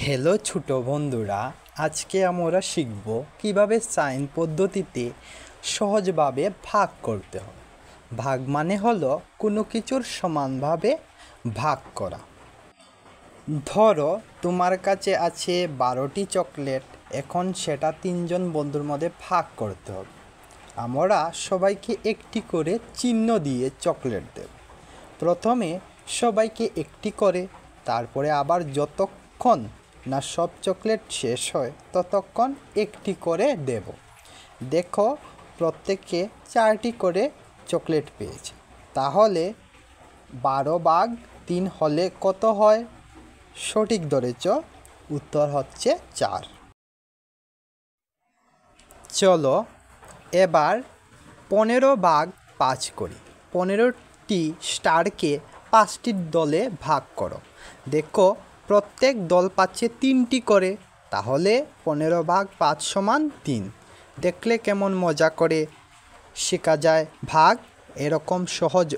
Hello ছোট বন্ধুরা, আজকে আমরা শিখব কিভাবে সাইন পদ্ধতিতে সহজভাবে ভাগ করতে হয়। ভাগ মানে হলো কোনো কিছুর সমানভাবে ভাগ করা। ধরো তোমার কাছে আছে 12টি চকলেট, এখন সেটা 3জন বন্ধুর মধ্যে ভাগ করতে হবে। আমরা সবাইকে একটি করে চিহ্ন দিয়ে চকলেট দেব। প্রথমে সবাইকে একটি করে, তারপরে আবার যতক্ষণ না সব চকলেট শেষ হয় ততক্ষণ একটি করে দেব। দেখো, প্রত্যেকে 4টি করে চকলেট পেয়েছে। তাহলে 12/3 হলে কত হয়? সঠিক ধরেছ, উত্তর হচ্ছে 4। চলো এবার 15/5 করি। 15টি স্টারকে 5টি দলে ভাগ করো। দেখো, প্রত্যেক দল পাচ্ছে 3টি করে, তাহলে 15/5 সমান 3। দেখলে কেমন মজা করে শেখা যায় ভাগ, এরকম সহজ